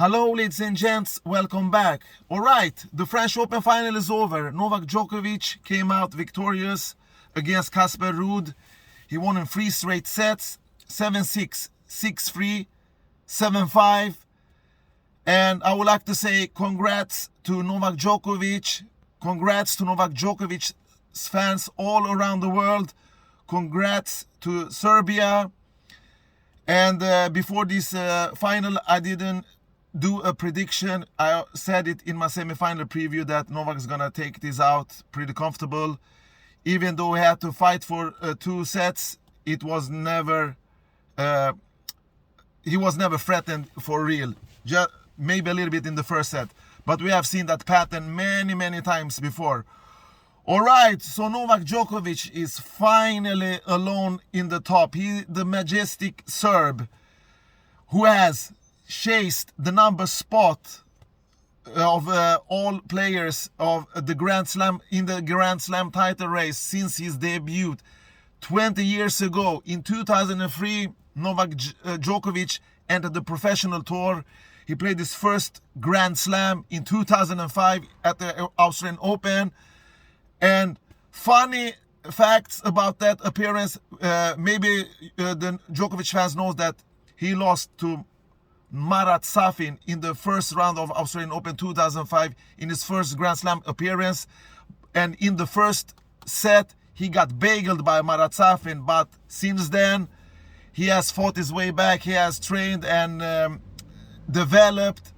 Hello, ladies and gents, welcome back. Alright, the French Open final is over. Novak Djokovic came out victorious against Casper Ruud. He won in 3 straight sets, 7-6, 6-3, 7-5. And I would like to say congrats to Novak Djokovic. Congrats to Novak Djokovic's fans all around the world. Congrats to Serbia. And before this final, I didn't do a prediction. I said it in my semi-final preview that Novak is gonna take this out pretty comfortable. Even though he had to fight for 2 sets, it was never he was never threatened for real. Just maybe a little bit in the first set, but we have seen that pattern many times before. Alright, so Novak Djokovic is finally alone in the top. He, the majestic Serb, who has chased the number spot of all players of the Grand Slam in the Grand Slam title race since his debut 20 years ago. In 2003, Novak Djokovic entered the professional tour. He played his first Grand Slam in 2005 at the Australian Open. And funny facts about that appearance, maybe the Djokovic fans knows that he lost to Marat Safin in the first round of Australian Open 2005 in his first Grand Slam appearance. And in the first set, he got bageled by Marat Safin. But since then, he has fought his way back. He has trained and developed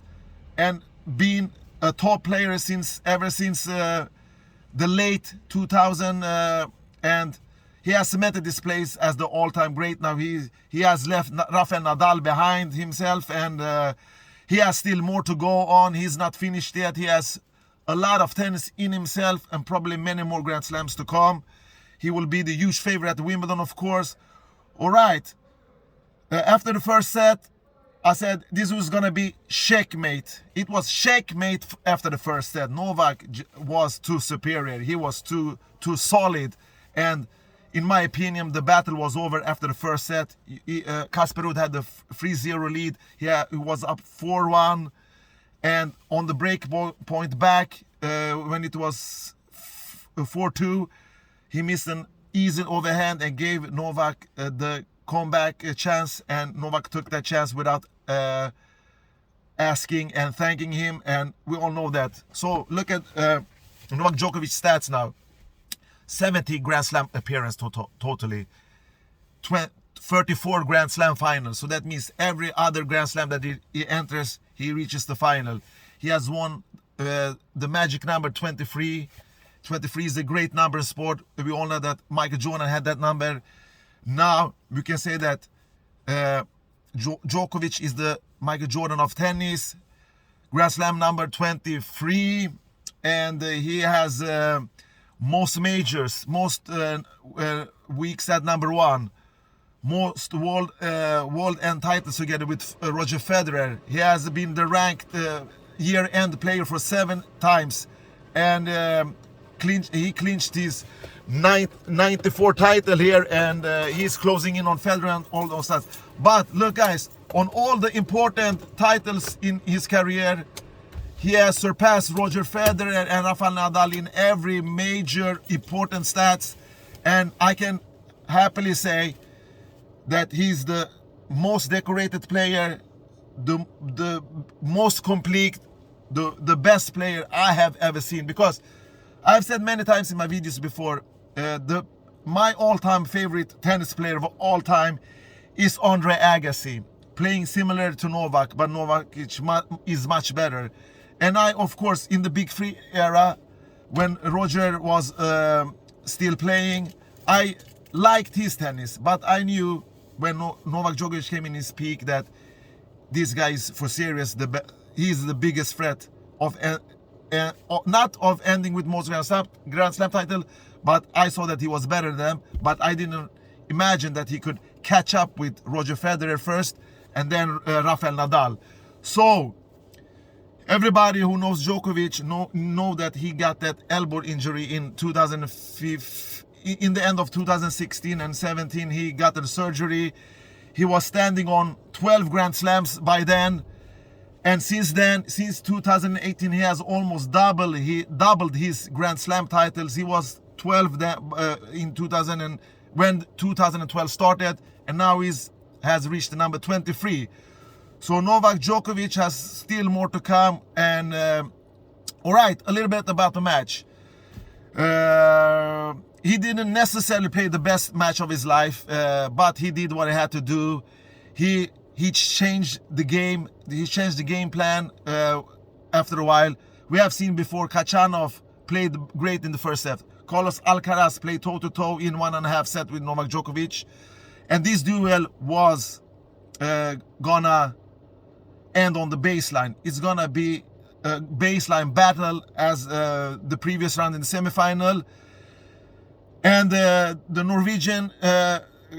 and been a top player ever since the late 2000, and he has cemented this place as the all-time great. Now he has left Rafael Nadal behind himself, and he has still more to go on. He's not finished yet. He has a lot of tennis in himself and probably many more Grand Slams to come. He will be the huge favorite at Wimbledon, of course. All right, after the first set, I said this was gonna be checkmate. It was checkmate after the first set. Novak was too superior. He was too solid, and in my opinion, the battle was over after the first set. Casper Ruud had the 3-0 lead. He was up 4-1, and on the break point back, when it was 4-2, he missed an easy overhand and gave Novak the comeback chance, and Novak took that chance without asking and thanking him, and we all know that. So look at Novak Djokovic stats now. 70 Grand Slam appearance totally, 34 Grand Slam finals. So that means every other Grand Slam that he enters, he reaches the final. He has won the magic number 23. 23 is a great number in sport. We all know that Michael Jordan had that number. Now we can say that Djokovic is the Michael Jordan of tennis. Grand Slam number 23, and he has most majors, most weeks at number 1, most world end titles together with Roger Federer. He has been the ranked year-end player for 7 times, and he clinched his 94 title here, and he's closing in on Federer and all those stats. But look, guys, on all the important titles in his career, he has surpassed Roger Federer and Rafael Nadal in every major important stats, and I can happily say that he's the most decorated player, the most complete, the best player I have ever seen. Because I've said many times in my videos before, my all-time favorite tennis player of all time is Andre Agassi, playing similar to Novak, but Novak is much better. And I, of course, in the Big Three era, when Roger was still playing, I liked his tennis, but I knew when Novak Djokovic came in his peak that this guy is for serious. He's the biggest threat of not of ending with most Grand Slam title, but I saw that he was better than them. But I didn't imagine that he could catch up with Roger Federer first and then Rafael Nadal. So everybody who knows Djokovic know that he got that elbow injury in 2005. In the end of 2016 and 17, he got the surgery. He was standing on 12 Grand Slams by then, And since then, since 2018, he has almost doubled his Grand Slam titles. He was 12 in 2000 when 2012 started, and now has reached the number 23. So Novak Djokovic has still more to come. And all right, a little bit about the match. He didn't necessarily play the best match of his life, but he did what he had to do. He changed the game. He changed the game plan after a while. We have seen before Khachanov played great in the first set. Carlos Alcaraz played toe-to-toe in 1.5 set with Novak Djokovic. And this duel was gonna end on the baseline. It's gonna be a baseline battle as the previous round in the semifinal. And the Norwegian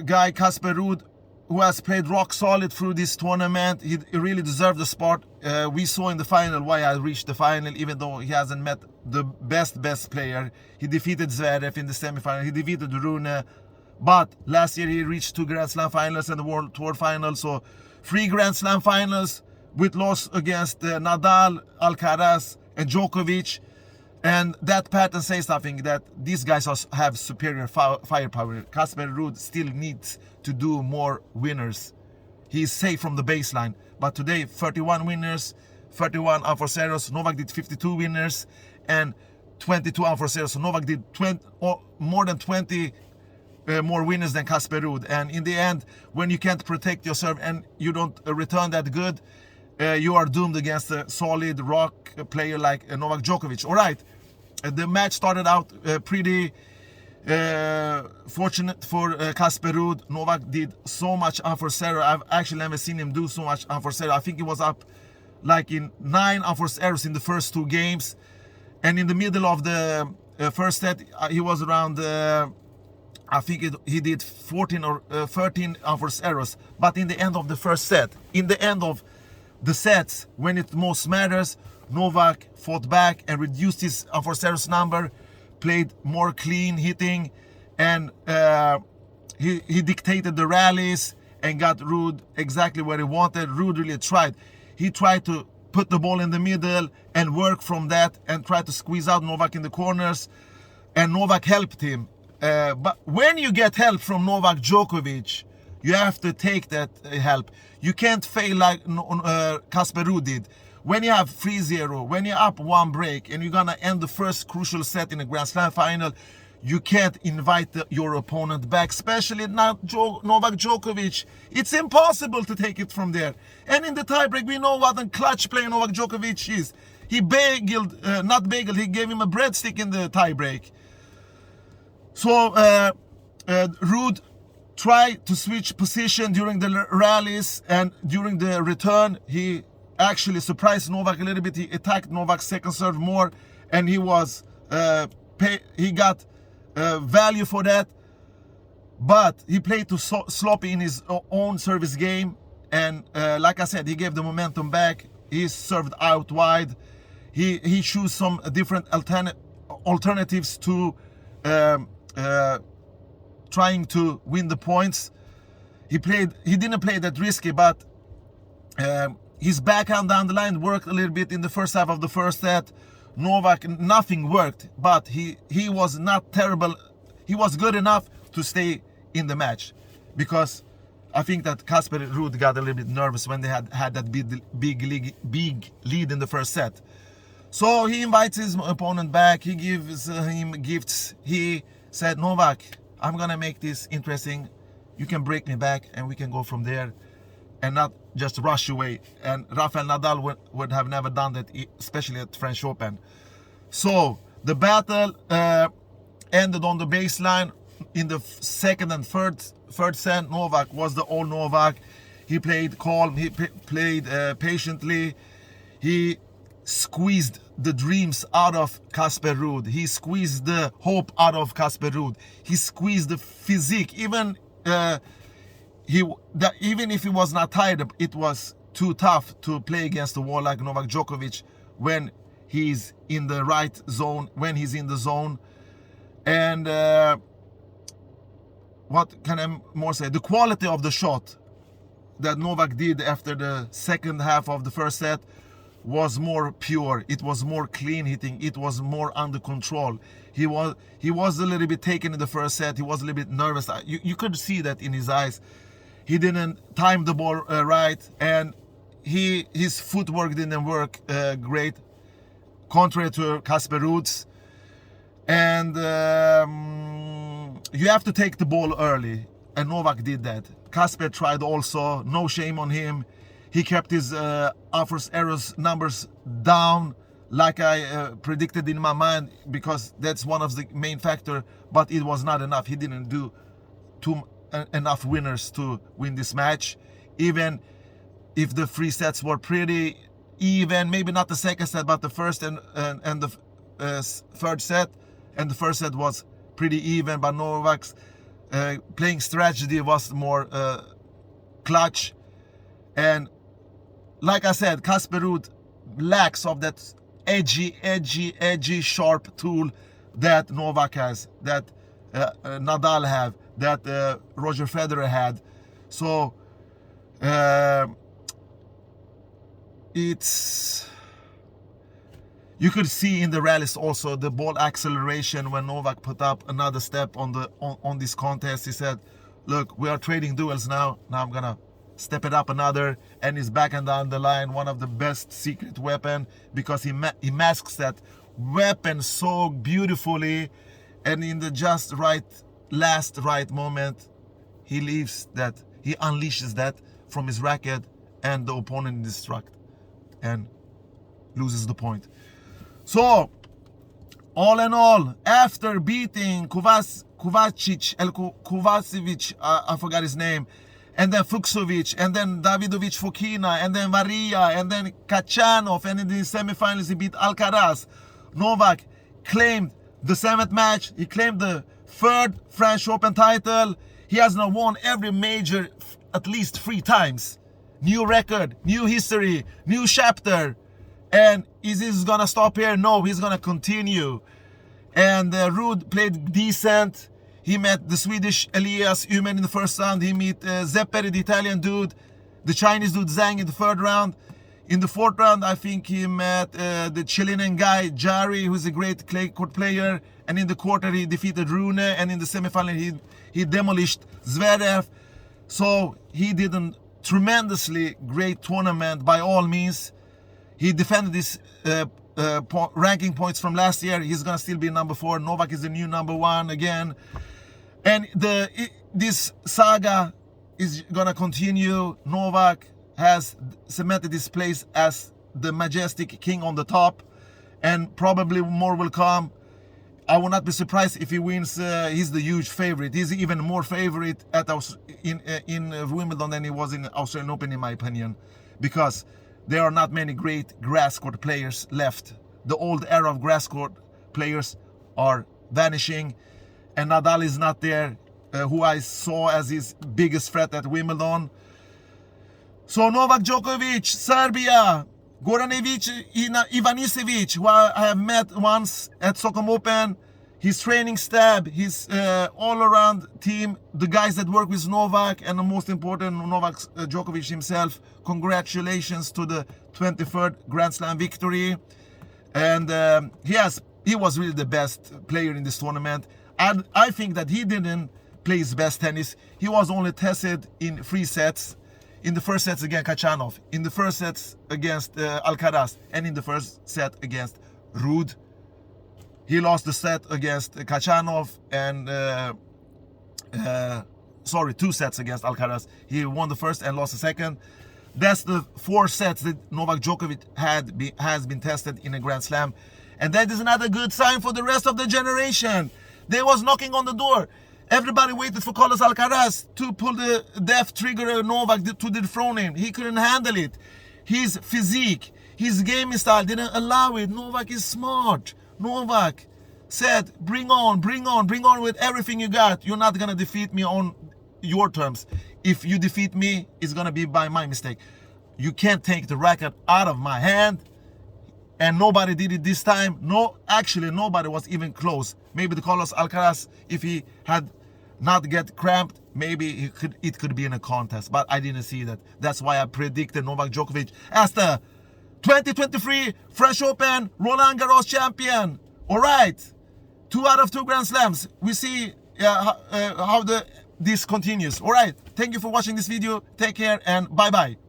guy Casper Ruud, who has played rock solid through this tournament, he really deserved the spot. We saw in the final why I reached the final, even though he hasn't met the best player. He defeated Zverev in the semifinal. He defeated Rune. But last year he reached 2 Grand Slam finals and the World Tour final. So 3 Grand Slam finals with loss against Nadal, Alcaraz, and Djokovic. And that pattern says something, that these guys have superior firepower. Casper Ruud still needs to do more winners. He's safe from the baseline. But today, 31 winners, 31 unforceros. Novak did 52 winners and 22 unforceros. So Novak did more than 20 more winners than Casper Ruud. And in the end, when you can't protect your serve and you don't return that good, you are doomed against a solid rock player like Novak Djokovic. All right, the match started out pretty fortunate for Casper Ruud. Novak did so much unforced error. I've actually never seen him do so much unforced error. I think he was up like in 9 unforced errors in the first 2 games. And in the middle of the first set, he was around, I think he did 14 or 13 unforced errors. But in the end of the first set, in the end of the sets, when it most matters, Novak fought back and reduced his unforced errors number, played more clean hitting, and he dictated the rallies and got Ruud exactly where he wanted. Ruud really tried. He tried to put the ball in the middle and work from that and try to squeeze out Novak in the corners, and Novak helped him. But when you get help from Novak Djokovic, you have to take that help. You can't fail like Casper Ruud did. When you have 3-0, when you're up 1 break and you're gonna end the first crucial set in a Grand Slam final, you can't invite your opponent back, especially not Novak Djokovic. It's impossible to take it from there. And in the tiebreak, we know what a clutch player Novak Djokovic is. He he gave him a breadstick in the tiebreak. So Ruud tried to switch position during the rallies, and during the return, he actually surprised Novak a little bit. He attacked Novak's second serve more, and he got value for that. But he played too sloppy in his own service game, and like I said, he gave the momentum back. He served out wide. He chose some different alternatives to trying to win the points. He didn't play that risky, but his backhand down the line worked a little bit in the first half of the first set. Novak, nothing worked, but he was not terrible. He was good enough to stay in the match, because I think that Casper Ruud got a little bit nervous when they had that big lead in the first set. So he invites his opponent back. He gives him gifts. He said, Novak, I'm gonna make this interesting. You can break me back and we can go from there and not just rush away. And Rafael Nadal would have never done that, especially at French Open. So the battle ended on the baseline. In the second and third set, Novak was the old Novak. He played calm, he played patiently. He squeezed the dreams out of Casper Ruud. He squeezed the hope out of Casper Ruud. He squeezed the physique. Even even if he was not tired, it was too tough to play against a wall like Novak Djokovic when he's in the right zone, when he's in the zone. And what can I more say? The quality of the shot. that Novak did after the second half of the first set was more pure. It was more clean hitting. It was more under control. He was a little bit taken in the first set. He was a little bit nervous. You could see that in his eyes. He didn't time the ball right, and his footwork didn't work great, contrary to Casper Ruud's. And you have to take the ball early, and Novak did that. Casper tried also, no shame on him. He kept his offers errors numbers down, like I predicted in my mind, because that's one of the main factor, but it was not enough. He didn't do enough winners to win this match. Even if the three sets were pretty even, maybe not the second set, but the first and the third set, and the first set was pretty even, but Novak's playing strategy was more clutch. And like I said, Casper Ruud lacks of that edgy, sharp tool that Novak has, that Nadal have, that Roger Federer had. So it's, you could see in the rallies also the ball acceleration when Novak put up another step on this contest. He said, look, we are trading duels now I'm gonna step it up another, and he's backing down the line. One of the best secret weapon, because he masks that weapon so beautifully, and in the just right last moment he unleashes that from his racket, and the opponent is struck and loses the point. So all in all, after beating Kovacic, I forgot his name, and then Fucsovic, and then Davidovich Fokina, and then Varia, and then Kachanov, and in the semifinals he beat Alcaraz. Novak claimed the 7th match. He claimed the 3rd French Open title. He has now won every major at least 3 times. New record, new history, new chapter. And is this gonna stop here? No, he's gonna continue. And Ruud played decent. He met the Swedish Elias Uman in the first round. He met Zepperi, the Italian dude, the Chinese dude Zhang in the 3rd round. In the 4th round, I think he met the Chilean guy Jari, who's a great clay court player. And in the quarter, he defeated Rune. And in the semifinal, he demolished Zverev. So he did a tremendously great tournament by all means. He defended his ranking points from last year. He's gonna still be number 4. Novak is the new number 1 again. And this saga is gonna continue. Novak has cemented his place as the majestic king on the top, and probably more will come. I will not be surprised if he wins. He's the huge favorite. He's even more favorite in Wimbledon than he was in Australian Open, in my opinion, because there are not many great grass court players left. The old era of grass court players are vanishing, and Nadal is not there, who I saw as his biggest threat at Wimbledon. So Novak Djokovic, Serbia, Ivanisevic, who I have met once at Stockholm Open, his training staff, his all-around team, the guys that work with Novak, and the most important, Novak Djokovic himself. Congratulations to the 23rd Grand Slam victory. And he was really the best player in this tournament. And I think that he didn't play his best tennis. He was only tested in 3 sets. In the first sets against Kachanov, in the first sets against Alcaraz, and in the first set against Ruud. He lost the set against Kachanov, and 2 sets against Alcaraz. He won the first and lost the second. That's the 4 sets that Novak Djokovic has been tested in a Grand Slam. And that is not a good sign for the rest of the generation. They was knocking on the door. Everybody waited for Carlos Alcaraz to pull the death trigger Novak to dethrone him. He couldn't handle it. His physique, his gaming style didn't allow it. Novak is smart. Novak said, bring on with everything you got. You're not going to defeat me on your terms. If you defeat me, it's going to be by my mistake. You can't take the racket out of my hand. And nobody did it this time. No, actually, nobody was even close. Maybe the Carlos Alcaraz, if he had not get cramped, maybe it could be in a contest, but I didn't see that. That's why I predicted Novak Djokovic as the 2023 French Open Roland Garros champion. All right, 2 out of 2 Grand Slams. We see how this continues. All right, thank you for watching this video. Take care and bye bye.